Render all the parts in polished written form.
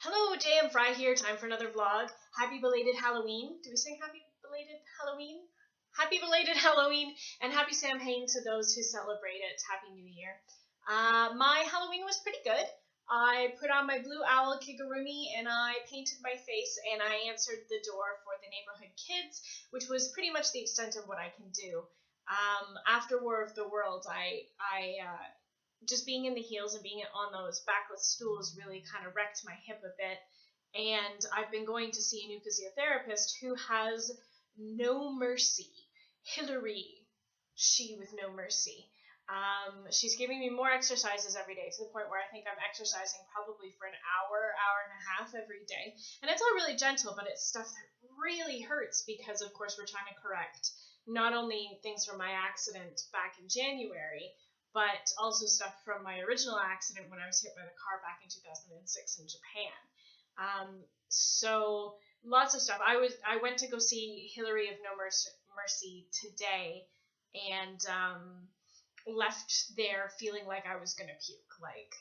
Hello, JM Frey here. Time for another vlog. Happy belated Halloween. Do we sing happy belated Halloween? Happy belated Halloween and happy Samhain to those who celebrate it. Happy New Year. My Halloween was pretty good. I put on my blue owl kigurumi and I painted my face and I answered the door for the neighborhood kids, which was pretty much the extent of what I can do. After War of the Worlds, I just being in the heels and being on those backless stools really kind of wrecked my hip a bit. And I've been going to see a new physiotherapist who has no mercy. Hillary, she with no mercy. She's giving me more exercises every day to the point where I think I'm exercising probably for an hour, hour and a half every day. And it's all really gentle, but it's stuff that really hurts because, of course, we're trying to correct not only things from my accident back in January, but also stuff from my original accident when I was hit by the car back in 2006 in Japan. So lots of stuff. I went to go see Hillary of No Mercy today and left there feeling like I was gonna puke. Like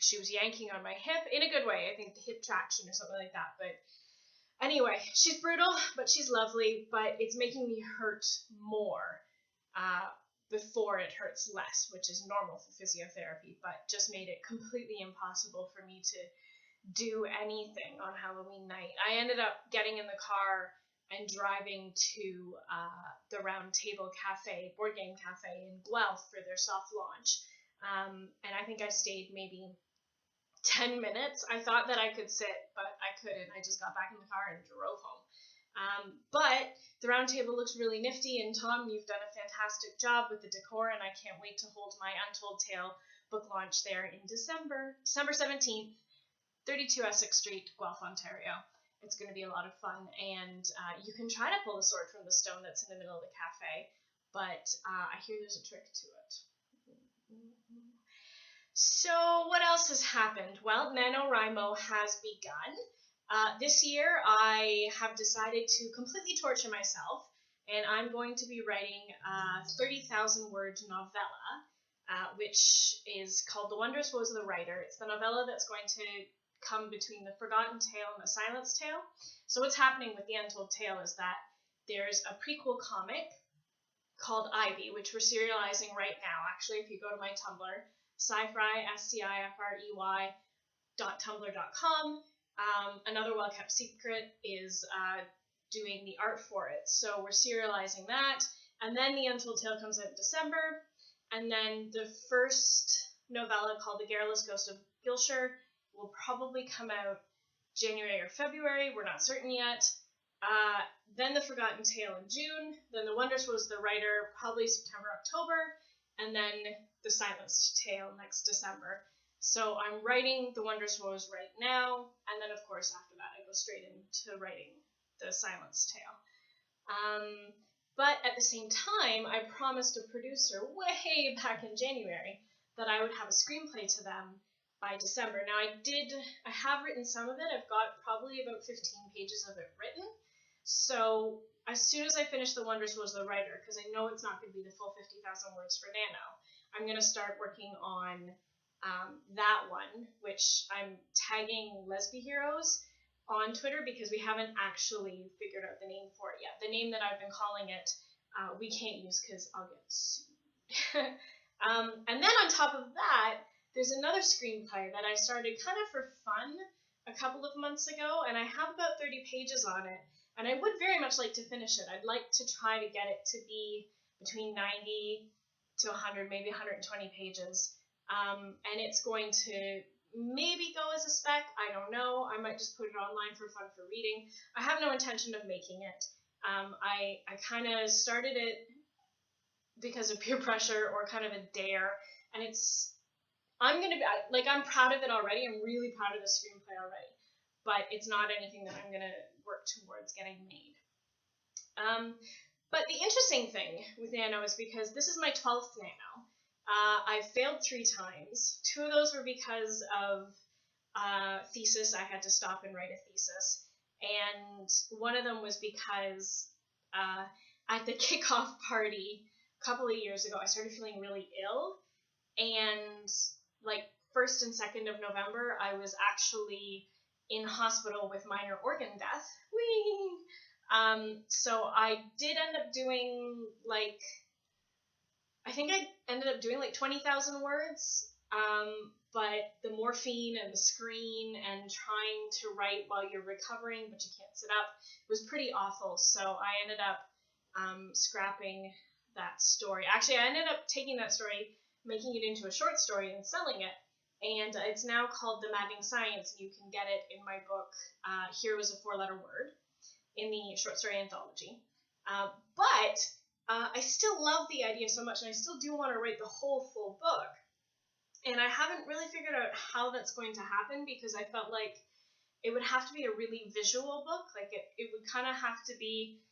she was yanking on my hip in a good way. I think the hip traction or something like that. But anyway, she's brutal, but she's lovely. But it's making me hurt more. Before it hurts less, which is normal for physiotherapy, but just made it completely impossible for me to do anything on Halloween night. I ended up getting in the car and driving to the Round Table Cafe, board game cafe in Guelph for their soft launch. And I think I stayed maybe 10 minutes. I thought that I could sit, but I couldn't. I just got back in the car and drove home. But the round table looks really nifty, and Tom, you've done a fantastic job with the decor, and I can't wait to hold my Untold Tale book launch there in December 17th, 32 Essex Street, Guelph, Ontario. It's going to be a lot of fun, and you can try to pull the sword from the stone that's in the middle of the cafe, but I hear there's a trick to it. So what else has happened? Well, NaNoWriMo has begun. This year, I have decided to completely torture myself, and I'm going to be writing a 30,000-word novella, which is called The Wondrous Woes of the Writer. It's the novella that's going to come between the Forgotten Tale and the Silenced Tale. So what's happening with the Untold Tale is that there's a prequel comic called Ivy, which we're serializing right now. Actually, if you go to my Tumblr, scifrey, scifrey.tumblr.com, another well-kept secret is doing the art for it. So we're serializing that, and then the Untold Tale comes out in December, and then the first novella called The Garrulous Ghost of Gilshire will probably come out January or February. We're not certain yet. Then The Forgotten Tale in June, then The Wondrous Was the Writer probably September, October, and then The Silenced Tale next December. So I'm writing The Wondrous Woes right now, and then of course after that I go straight into writing The Silenced Tale. But at the same time, I promised a producer way back in January that I would have a screenplay to them by December. Now I have written some of it. I've got probably about 15 pages of it written. So as soon as I finish The Wondrous Was the Writer, because I know it's not going to be the full 50,000 words for Nano, I'm going to start working on that one, which I'm tagging Lesby Heroes on Twitter because we haven't actually figured out the name for it yet. The name that I've been calling it, we can't use because I'll get sued. And then on top of that, there's another screenplay that I started kind of for fun a couple of months ago, and I have about 30 pages on it, and I would very much like to finish it. I'd like to try to get it to be between 90 to 100, maybe 120 pages. And it's going to maybe go as a spec. I don't know. I might just put it online for fun for reading. I have no intention of making it. I kind of started it because of peer pressure or kind of a dare, and I'm proud of it already. I'm really proud of the screenplay already, but it's not anything that I'm going to work towards getting made. But the interesting thing with Nano is because this is my 12th Nano. I've failed 3 times. 2 of those were because of thesis. I had to stop and write a thesis. And one of them was because at the kickoff party a couple of years ago, I started feeling really ill. And like 1st and 2nd of November, I was actually in hospital with minor organ death. Whee! So I did end up doing like, I think I ended up doing like 20,000 words. But the morphine and the screen and trying to write while you're recovering, but you can't sit up, was pretty awful. So I ended up scrapping that story. Actually, I ended up taking that story, making it into a short story and selling it. And it's now called The Maddening Science. You can get it in my book, Here Was a Four-Letter Word, in the short story anthology. But I still love the idea so much, and I still do want to write the whole full book. And I haven't really figured out how that's going to happen, because I felt like it would have to be a really visual book. Like it would kind of have to be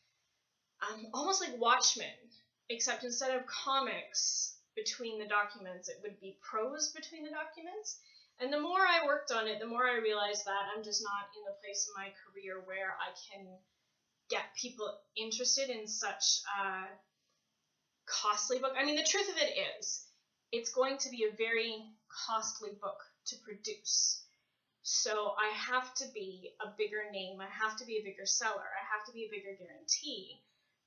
almost like Watchmen, except instead of comics between the documents, it would be prose between the documents. And the more I worked on it, the more I realized that I'm just not in the place in my career where I can get people interested in such a costly book. I mean, the truth of it is, it's going to be a very costly book to produce. So I have to be a bigger name, I have to be a bigger seller, I have to be a bigger guarantee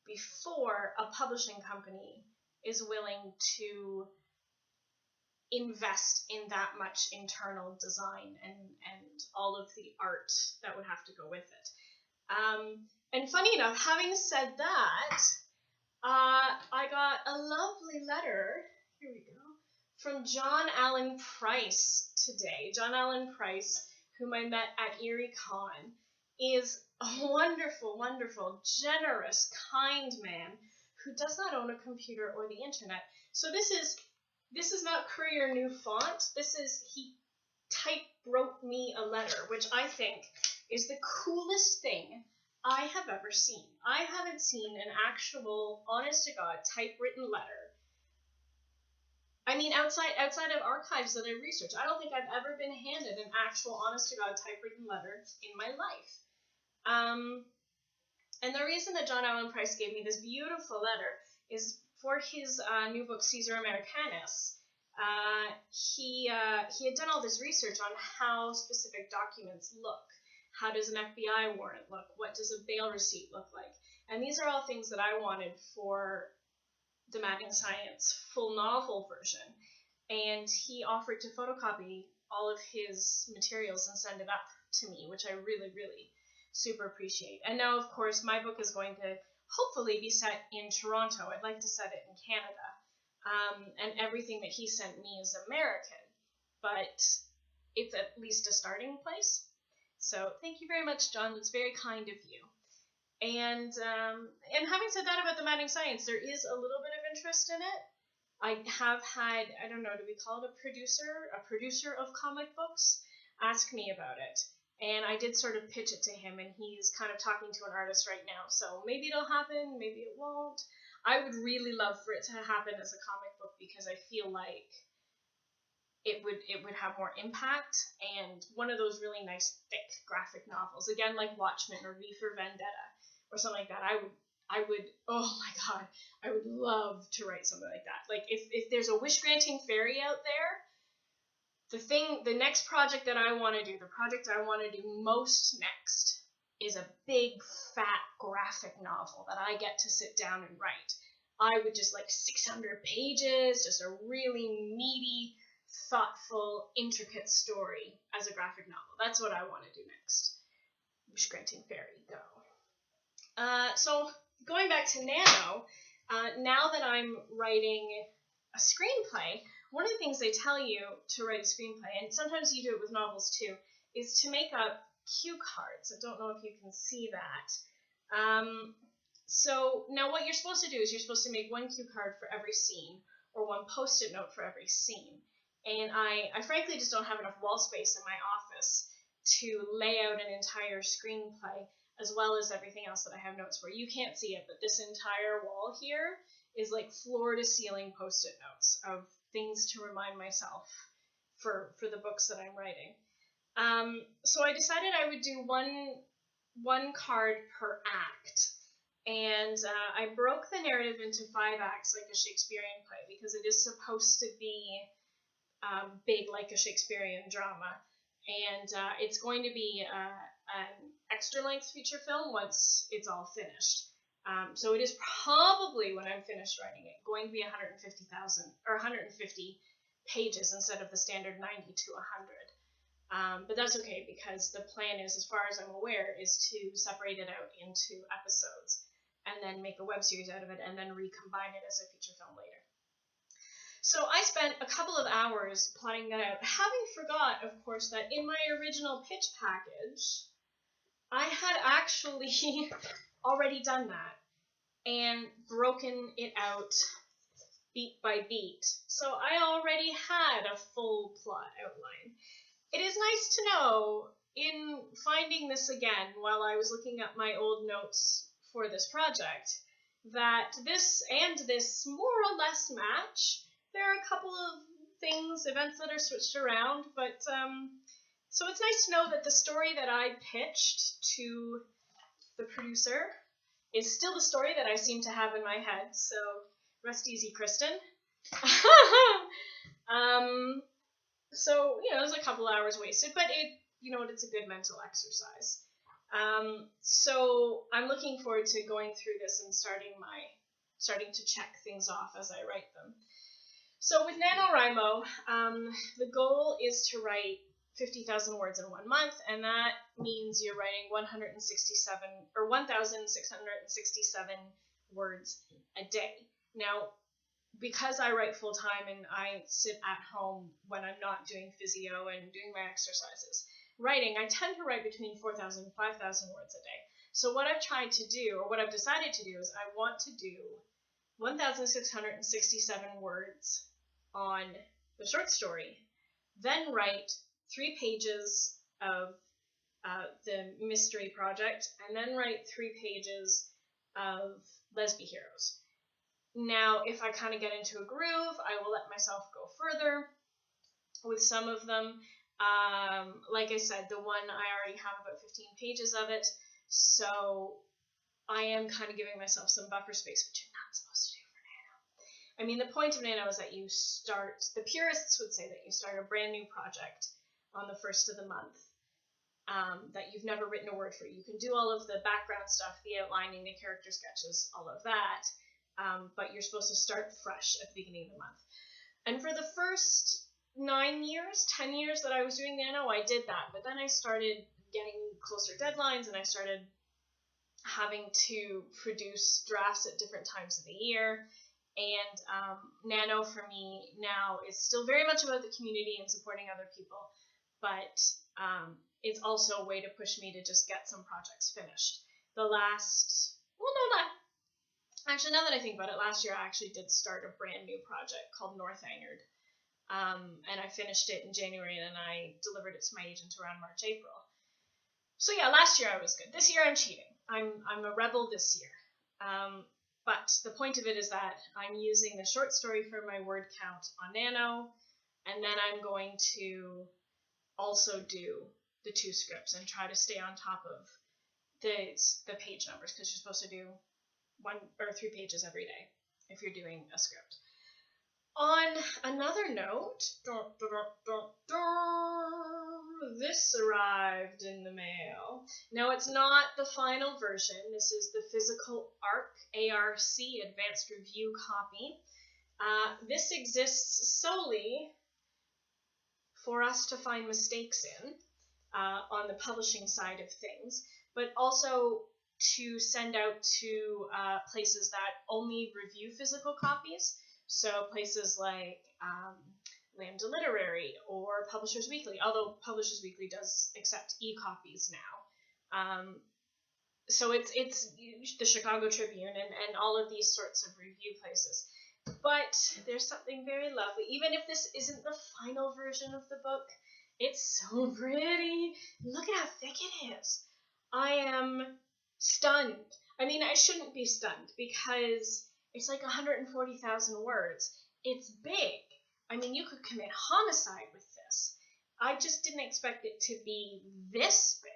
before a publishing company is willing to invest in that much internal design and all of the art that would have to go with it. And funny enough, having said that, I got a lovely letter, here we go, from John Allen Price today. John Allen Price, whom I met at ErieCon, is a wonderful, wonderful, generous, kind man who does not own a computer or the internet. So this is not Courier New Font. He wrote me a letter, which I think is the coolest thing I have ever seen. I haven't seen an actual, honest-to-God, typewritten letter. I mean, outside of archives that I researched, I don't think I've ever been handed an actual, honest-to-God, typewritten letter in my life. And the reason that John Allen Price gave me this beautiful letter is for his new book, Caesar Americanus. He had done all this research on how specific documents look. How does an FBI warrant look? What does a bail receipt look like? And these are all things that I wanted for the Maddening Science full novel version. And he offered to photocopy all of his materials and send it up to me, which I really, really super appreciate. And now, of course, my book is going to hopefully be set in Toronto. I'd like to set it in Canada. And everything that he sent me is American, but it's at least a starting place. So thank you very much, John. That's very kind of you. And having said that about the Maddening Science, there is a little bit of interest in it. I have had, I don't know, do we call it a producer of comic books, ask me about it. And I did sort of pitch it to him, and he's kind of talking to an artist right now. So maybe it'll happen, maybe it won't. I would really love for it to happen as a comic book, because I feel like it would have more impact, and one of those really nice thick graphic novels, again, like Watchmen or V for Vendetta or something like that. I would, oh my god, I would love to write something like that. Like if there's a wish-granting fairy out there, the next project that I want to do, the project I want to do most next, is a big fat graphic novel that I get to sit down and write. I would just like 600 pages, just a really meaty, thoughtful, intricate story as a graphic novel. That's what I want to do next. Wish-granting fairy, go. So going back to Nano, now that I'm writing a screenplay, one of the things they tell you to write a screenplay, and sometimes you do it with novels too, is to make up cue cards. I don't know if you can see that. So now what you're supposed to do is you're supposed to make one cue card for every scene, or one post-it note for every scene. And I frankly just don't have enough wall space in my office to lay out an entire screenplay, as well as everything else that I have notes for. You can't see it, but this entire wall here is like floor-to-ceiling post-it notes of things to remind myself for the books that I'm writing. So I decided I would do one card per act. And I broke the narrative into 5 acts like a Shakespearean play, because it is supposed to be big like a Shakespearean drama. and it's going to be an extra length feature film once it's all finished. So it is probably, when I'm finished writing it, going to be 150,000 or 150 pages instead of the standard 90 to 100. But that's okay, because the plan is, as far as I'm aware, is to separate it out into episodes and then make a web series out of it and then recombine it as a feature film later. So I spent a couple of hours plotting that out, having forgot, of course, that in my original pitch package, I had actually already done that and broken it out beat by beat. So I already had a full plot outline. It is nice to know, in finding this again while I was looking up my old notes for this project, that this and this more or less match. There are a couple of things, events that are switched around, but so it's nice to know that the story that I pitched to the producer is still the story that I seem to have in my head, so rest easy, Kristen. So, there's a couple hours wasted, but it's a good mental exercise. So I'm looking forward to going through this and starting to check things off as I write them. So with NaNoWriMo, the goal is to write 50,000 words in 1 month, and that means you're writing 1,667 words a day. Now, because I write full-time and I sit at home when I'm not doing physio and doing my exercises, I tend to write between 4,000 and 5,000 words a day. So what I've tried to do, or what I've decided to do, is I want to do 1,667 words on the short story, then write 3 pages of the mystery project, and then write 3 pages of Lesbi Heroes. Now, if I kind of get into a groove, I will let myself go further with some of them. Like I said, the one I already have about 15 pages of it, so I am kind of giving myself some buffer space, which you're not supposed to do for Nano. I mean, the point of Nano is that the purists would say that you start a brand new project on the first of the month, that you've never written a word for. You can do all of the background stuff, the outlining, the character sketches, all of that, but you're supposed to start fresh at the beginning of the month. And for the first 10 years that I was doing Nano, I did that, but then I started getting closer deadlines, and I started having to produce drafts at different times of the year, and Nano for me now is still very much about the community and supporting other people, but it's also a way to push me to just get some projects finished. Actually, now that I think about it, last year I actually did start a brand new project called North Angered. And I finished it in January, and then I delivered it to my agent around March, April. So yeah, last year I was good. This year I'm cheating. I'm a rebel this year. But the point of it is that I'm using the short story for my word count on Nano, and then I'm going to also do the 2 scripts and try to stay on top of the page numbers, because you're supposed to do 1 or 3 pages every day if you're doing a script. On another note, this arrived in the mail. Now, it's not the final version. This is the physical ARC, Advanced Review copy. This exists solely for us to find mistakes in on the publishing side of things, but also to send out to places that only review physical copies. So places like Lambda Literary or Publishers Weekly, although Publishers Weekly does accept e-copies now. So it's the Chicago Tribune and all of these sorts of review places. But there's something very lovely. Even if this isn't the final version of the book, it's so pretty. Look at how thick it is. I am stunned. I mean, I shouldn't be stunned, because it's like 140,000 words. It's big. I mean, you could commit homicide with this. I just didn't expect it to be this big.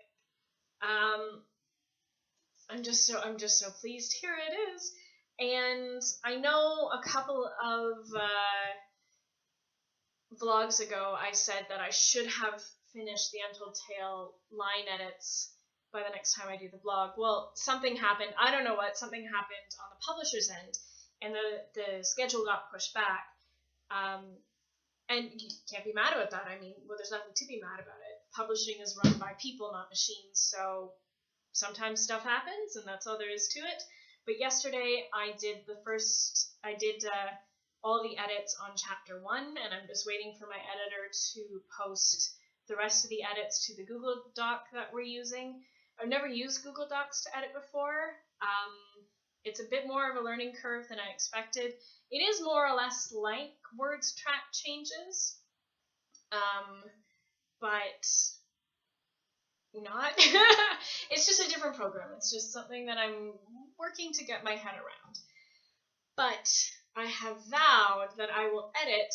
I'm just so pleased. Here it is. And I know a couple of vlogs ago I said that I should have finish the Untold Tale line edits by the next time I do the blog. Well, something happened. I don't know what. Something happened on the publisher's end, and the schedule got pushed back. And you can't be mad about that. I mean, well, there's nothing to be mad about it. Publishing is run by people, not machines, so sometimes stuff happens, and that's all there is to it. But yesterday, I did all the edits on chapter 1, and I'm just waiting for my editor to post the rest of the edits to the Google Doc that we're using. I've never used Google Docs to edit before. It's a bit more of a learning curve than I expected. It is more or less like words track changes, but not. It's just a different program. It's just something that I'm working to get my head around. But I have vowed that I will edit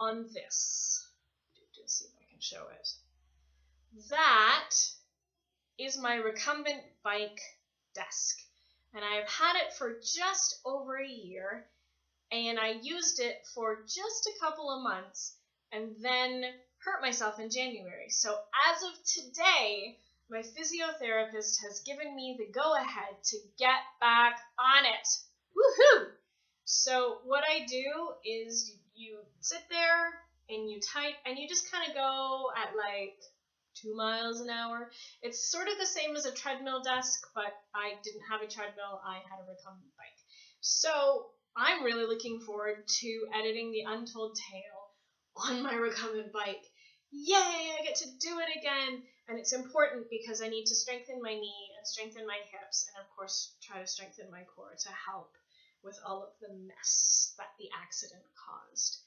on this. Just see if I can show it. That is my recumbent bike desk. And I have had it for just over a year, and I used it for just a couple of months, and then hurt myself in January. So as of today, my physiotherapist has given me the go-ahead to get back on it. Woohoo! So what I do is you sit there and you type, and you just kind of go at like 2 miles an hour. It's sort of the same as a treadmill desk, but I didn't have a treadmill, I had a recumbent bike. So I'm really looking forward to editing the Untold Tale on my recumbent bike. Yay, I get to do it again! And it's important because I need to strengthen my knee and strengthen my hips, and of course try to strengthen my core to help with all of the mess that the accident caused.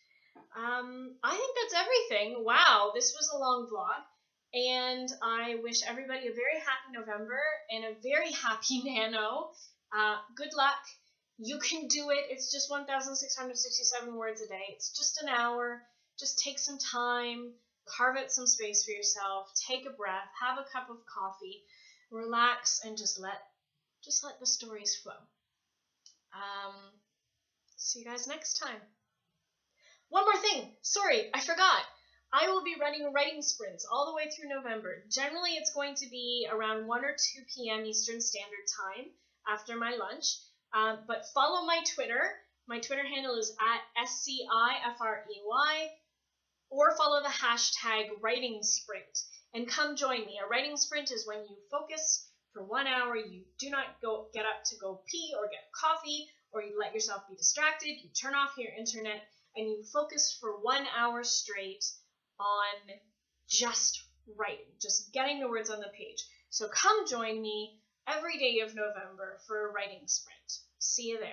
I think that's everything. Wow, this was a long vlog. And I wish everybody a very happy November and a very happy Nano. Good luck. You can do it. It's just 1,667 words a day. It's just an hour. Just take some time. Carve out some space for yourself. Take a breath. Have a cup of coffee. Relax and just let the stories flow. See you guys next time. One more thing. Sorry, I forgot. I will be running writing sprints all the way through November. Generally, it's going to be around 1 or 2 p.m. Eastern Standard Time after my lunch. But follow my Twitter. My Twitter handle is @SCIFREY, or follow the hashtag writing sprint and come join me. A writing sprint is when you focus for 1 hour. You do not get up to go pee or get coffee, or you let yourself be distracted. You turn off your internet and you focus for 1 hour straight on just writing, just getting the words on the page. So come join me every day of November for a writing sprint. See you there.